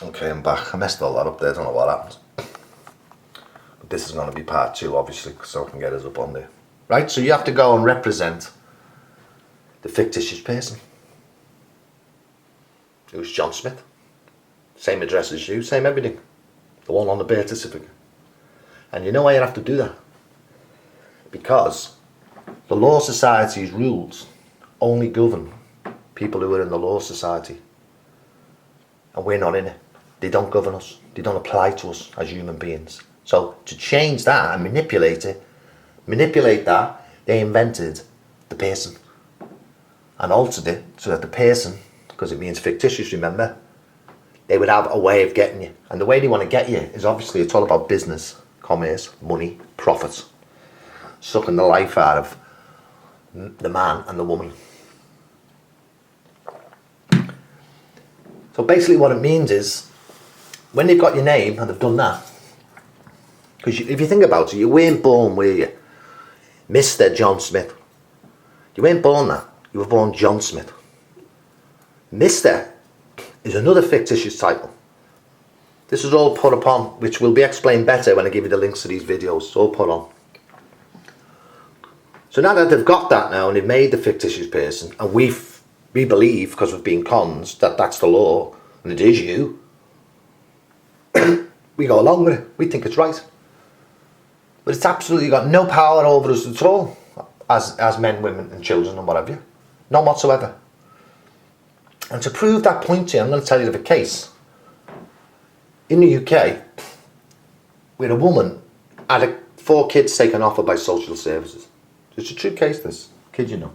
Okay, I'm back. I messed all that up there, don't know what happened. But this is going to be part 2, obviously, so I can get us up on there. Right, so you have to go and represent the fictitious person. Who's John Smith. Same address as you, same everything. The one on the birth certificate. And you know why you have to do that? Because the Law Society's rules only govern people who are in the Law Society. And we're not in it. They don't govern us. They don't apply to us as human beings. So to change that and manipulate that, they invented the person. And altered it so that the person, because it means fictitious, remember, they would have a way of getting you. And the way they want to get you is obviously it's all about business, commerce, money, profit. Sucking the life out of the man and the woman. So basically what it means is, when they've got your name and they've done that, because if you think about it, you weren't born, were you? Mr. John Smith. You weren't born that. You were born John Smith. Mr. is another fictitious title. This is all put upon, which will be explained better when I give you the links to these videos. It's all put on. So now that they've got that now and they've made the fictitious person, and we believe, because we've been cons, that that's the law and it is you, we go along with it. We think it's right. But it's absolutely got no power over us at all, as men, women and children and what have you. None whatsoever. And to prove that point to you, I'm going to tell you of a case. In the UK, where a woman had 4 kids taken off her by social services. It's a true case, this. Kid you know.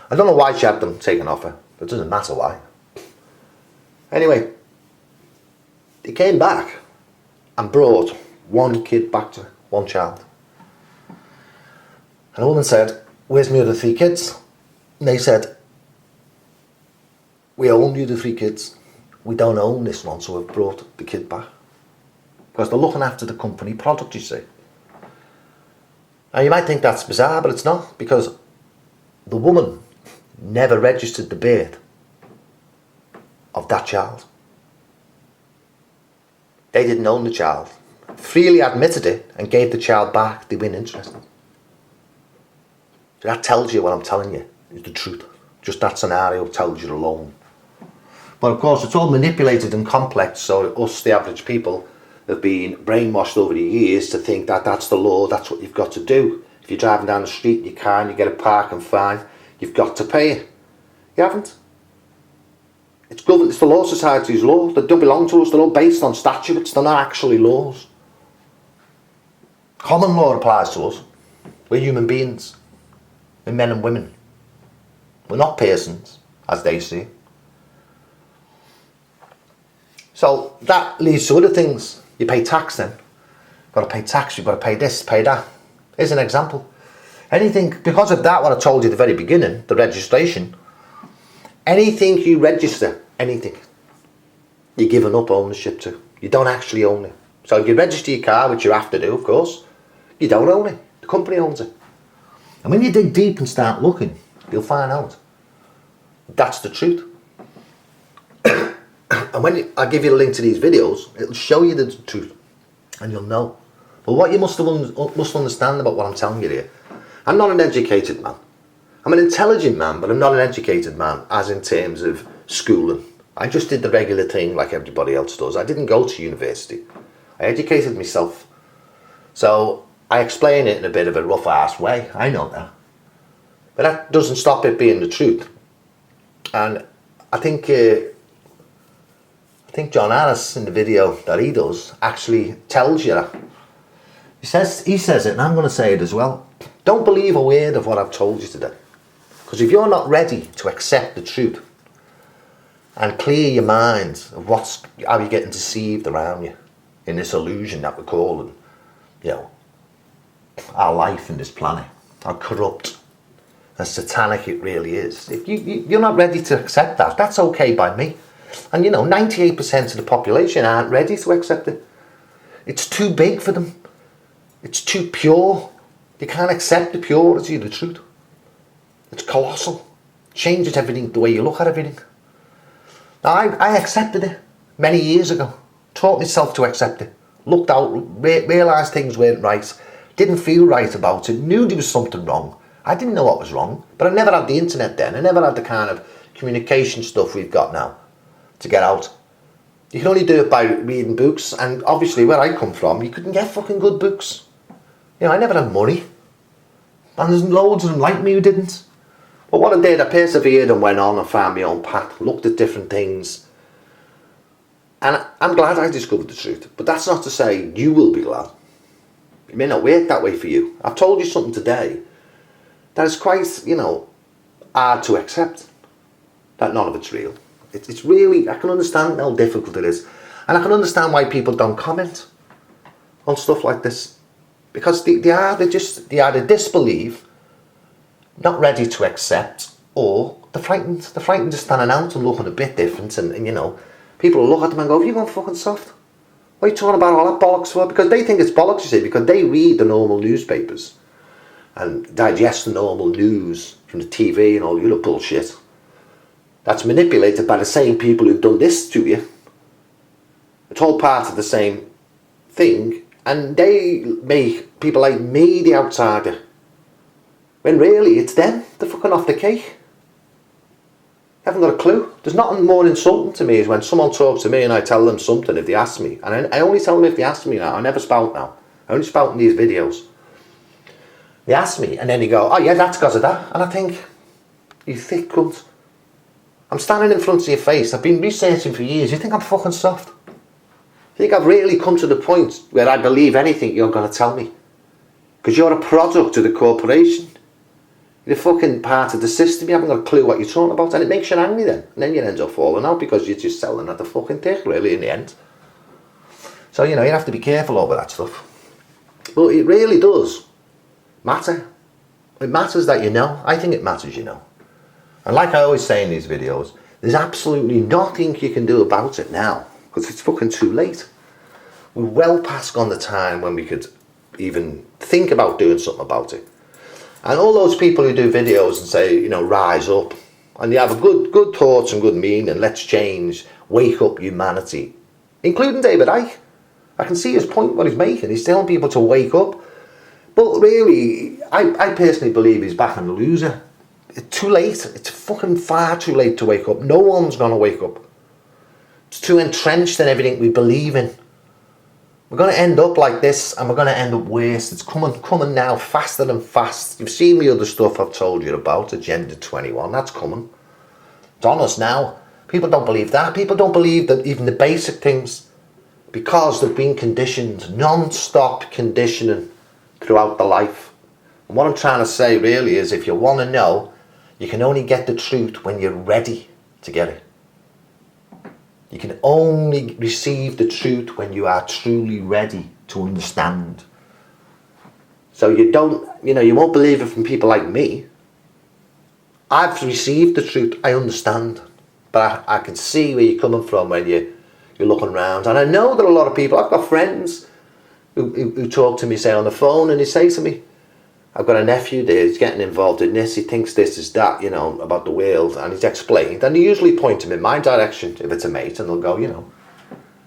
I don't know why she had them taken off her. It doesn't matter why. Anyway, they came back and brought 1 kid back to her, 1 child. And the woman said, "Where's my other 3 kids?" And they said, "We own the other 3 kids. We don't own this one, so we've brought the kid back." Because they're looking after the company product, you see. Now you might think that's bizarre, but it's not, because the woman never registered the birth of that child. They didn't own the child. Freely admitted it and gave the child back. They weren't interested. So that tells you what I'm telling you is the truth. Just that scenario tells you alone. But of course it's all manipulated and complex, so us, the average people, have been brainwashed over the years to think that that's the law, that's what you've got to do. If you're driving down the street in your car and you get a parking fine, you've got to pay it. You haven't. It's governed, it's the Law Society's law. They don't belong to us, they're all based on statutes, they're not actually laws. Common law applies to us. We're human beings. We're men and women. We're not persons, as they see. So that leads to other things. You pay tax then. You've got to pay tax, you've got to pay this, pay that. Here's an example. Anything, because of that, what I told you at the very beginning, the registration, anything you register, anything, you're giving up ownership to. You don't actually own it. So if you register your car, which you have to do, of course, you don't own it. The company owns it. And when you dig deep and start looking, you'll find out that's the truth. And when I give you a link to these videos, it'll show you the truth, and you'll know. But what you must understand about what I'm telling you here, I'm not an educated man. I'm an intelligent man, but I'm not an educated man, as in terms of schooling. I just did the regular thing like everybody else does. I didn't go to university. I educated myself. So I explain it in a bit of a rough-ass way. I know that. But that doesn't stop it being the truth. And I think John Harris, in the video that he does, actually tells you that. He says it, and I'm going to say it as well. Don't believe a word of what I've told you today. Because if you're not ready to accept the truth and clear your mind of how you're getting deceived around you in this illusion that we're calling, our life in this planet, how corrupt and satanic it really is. If you're not ready to accept that, that's okay by me. And 98% of the population aren't ready to accept it. It's too big for them. It's too pure. They can't accept the purity of the truth. It's colossal. Changes everything, the way you look at everything. Now, I accepted it. many years ago. Taught myself to accept it. Looked out, realised things weren't right. Didn't feel right about it. Knew there was something wrong. I didn't know what was wrong, but I never had the internet then. I never had the kind of communication stuff we've got now to get out. You can only do it by reading books, and obviously where I come from, you couldn't get fucking good books. You know, I never had money. And there's loads of them like me who didn't. But what I did, I persevered and went on and found my own path, looked at different things. And I'm glad I discovered the truth. But that's not to say you will be glad. It may not work that way for you. I've told you something today that is quite, you know, hard to accept. That none of it's real. It's really, I can understand how difficult it is. And I can understand why people don't comment on stuff like this. Because they either disbelieve, not ready to accept, or they're frightened. They're frightened of standing out and looking a bit different. And you know, people will look at them and go, have you gone fucking soft? What are you talking about all that bollocks for? Because they think it's bollocks, you see, because they read the normal newspapers and digest the normal news from the TV and all the other bullshit. That's manipulated by the same people who've done this to you. It's all part of the same thing, and they make people like me the outsider, when really it's them. They're fucking off the cake. They haven't got a clue. There's nothing more insulting to me is when someone talks to me and I tell them something if they ask me. And I only tell them if they ask me now. I never spout now. I only spout in these videos. They ask me and then they go, oh yeah, that's because of that. And I think, you thick cunt. I'm standing in front of your face. I've been researching for years. You think I'm fucking soft? You think I've really come to the point where I believe anything you're going to tell me? Because you're a product of the corporation. You're a fucking part of the system. You haven't got a clue what you're talking about. And it makes you angry then. And then you end up falling out because you're just selling at the fucking tick, really, in the end. So, you know, you have to be careful over that stuff. But it really does matter. It matters that you know. I think it matters, you know. And like I always say in these videos, there's absolutely nothing you can do about it now. Because it's fucking too late. We're well past gone the time when we could even think about doing something about it. And all those people who do videos and say, you know, rise up, and you have a good thoughts and good meaning, let's change, wake up humanity, including David Icke. I can see his point, what he's making. He's telling people to wake up. But really, I personally believe he's backing the loser. It's too late. It's fucking far too late to wake up. No one's going to wake up. It's too entrenched in everything we believe in. We're going to end up like this, and we're going to end up worse. It's coming now, faster than fast. You've seen the other stuff I've told you about, Agenda 21. That's coming. It's on us now. People don't believe that. People don't believe that even the basic things, because they've been conditioned, non-stop conditioning throughout their life. And what I'm trying to say really is, if you want to know, you can only get the truth when you're ready to get it. You can only receive the truth when you are truly ready to understand. So you won't believe it from people like me. I've received the truth, I understand. But I can see where you're coming from when you're looking around. And I know that a lot of people, I've got friends who talk to me, say, on the phone, and they say to me, I've got a nephew there, he's getting involved in this, he thinks this is that, you know, about the world, and he's explained, and they usually point him in my direction if it's a mate, and they'll go, you know,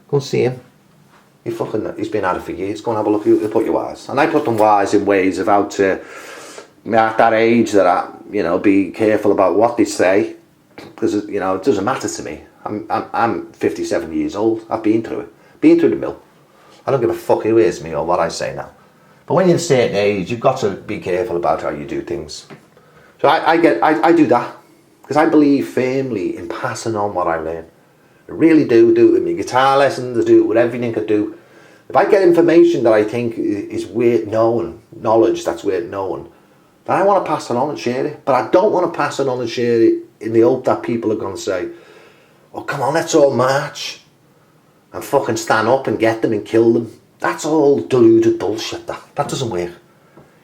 go and see him. He's been at it for years, go and have a look, he'll put you wise. And I put them wise in ways of how to, at that age that I, you know, be careful about what they say, because, you know, it doesn't matter to me. I'm 57 years old, I've been through it, been through the mill. I don't give a fuck who hears me or what I say now. But when you're a certain age, you've got to be careful about how you do things. So I do that because I believe firmly in passing on what I learn. I really do it with my guitar lessons, I do it with everything I do. If I get information that I think is worth knowing, knowledge that's worth knowing, then I want to pass it on and share it. But I don't want to pass it on and share it in the hope that people are going to say, oh, come on, let's all march and fucking stand up and get them and kill them. That's all deluded bullshit. That doesn't work.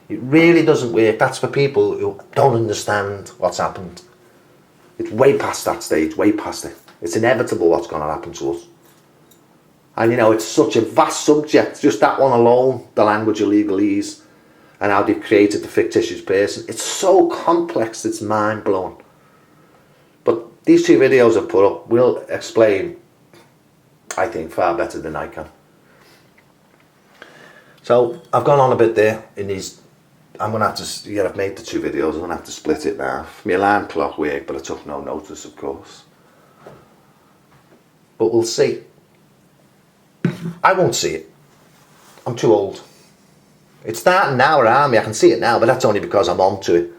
It really doesn't work. That's for people who don't understand what's happened. It's way past that stage, way past it. It's inevitable what's going to happen to us. And you know, it's such a vast subject, just that one alone, the language of legalese, and how they've created the fictitious person. It's so complex, it's mind-blowing. But these two videos I've put up will explain I think, far better than I can. So I've gone on a bit there in these. I'm going to have to, yeah, I've made the 2 videos, I'm going to have to split it now. My alarm clock worked, but I took no notice, of course. But we'll see. I won't see it. I'm too old. It's starting now around me, I can see it now, but that's only because I'm onto it.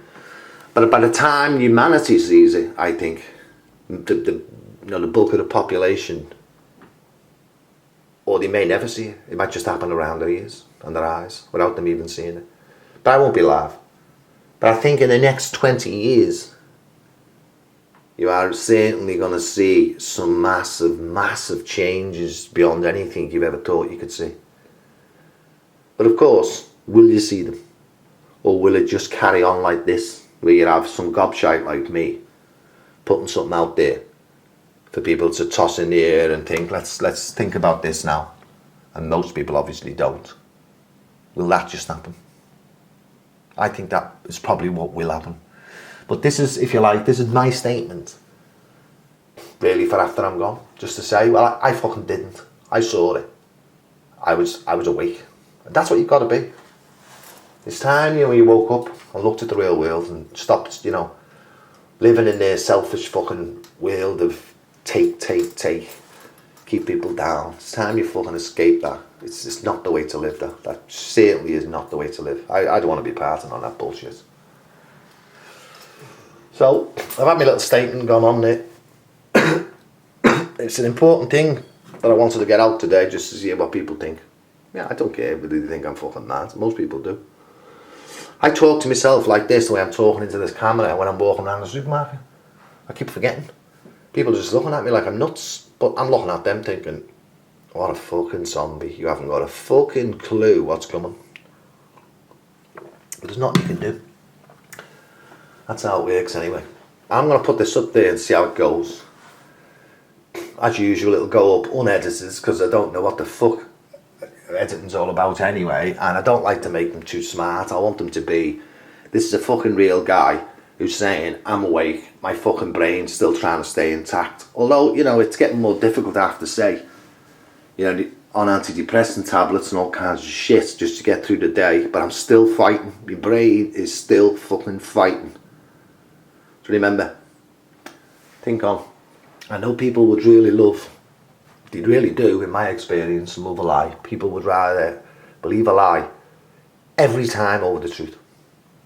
But by the time humanity sees it, I think, the bulk of the population, or they may never see it. It might just happen around their ears and their eyes, without them even seeing it. But I won't be alive. But I think in the next 20 years, you are certainly going to see some massive, massive changes beyond anything you've ever thought you could see. But of course, will you see them? Or will it just carry on like this, where you have some gobshite like me putting something out there for people to toss in the air and think, let's think about this now. And most people obviously don't. Will that just happen? I think that is probably what will happen. But this is, if you like, this is my statement, really, for after I'm gone. Just to say, well, I fucking didn't. I saw it. I was awake. And that's what you've got to be. It's time, you woke up and looked at the real world and stopped, living in their selfish fucking world of take, keep people down. It's time you fucking escape that. It's just not the way to live, that. That certainly is not the way to live. I don't want to be part of that bullshit. So, I've had my little statement gone on there. It's an important thing that I wanted to get out today, just to see what people think. Yeah, I don't care whether they think I'm fucking mad. Most people do. I talk to myself like this, the way I'm talking into this camera when I'm walking around the supermarket. I keep forgetting. People are just looking at me like I'm nuts, but I'm looking at them thinking, what a fucking zombie. You haven't got a fucking clue what's coming. But there's nothing you can do. That's how it works anyway. I'm going to put this up there and see how it goes. As usual, it'll go up unedited because I don't know what the fuck editing's all about anyway, and I don't like to make them too smart. I want them to be, this is a fucking real guy who's saying, I'm awake, my fucking brain's still trying to stay intact. Although, it's getting more difficult, I have to say. On antidepressant tablets and all kinds of shit just to get through the day, but I'm still fighting. My brain is still fucking fighting. So remember, think on. I know people would really love, they really do, in my experience, love a lie. People would rather believe a lie every time over the truth.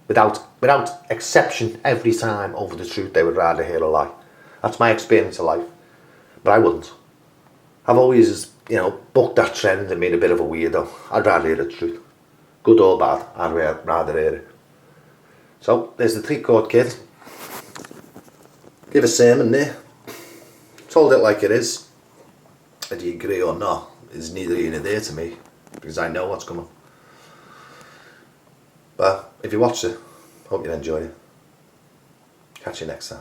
Without exception, every time over the truth, they would rather hear a lie. That's my experience of life. But I wouldn't. I've always, bucked that trend and made a bit of a weirdo. I'd rather hear the truth. Good or bad, I'd rather hear it. So, there's the 3-chord kid. Give a sermon there. Told it like it is. Whether you agree or not is neither here nor there to me, because I know what's coming. But if you watched it, hope you enjoyed it. Catch you next time.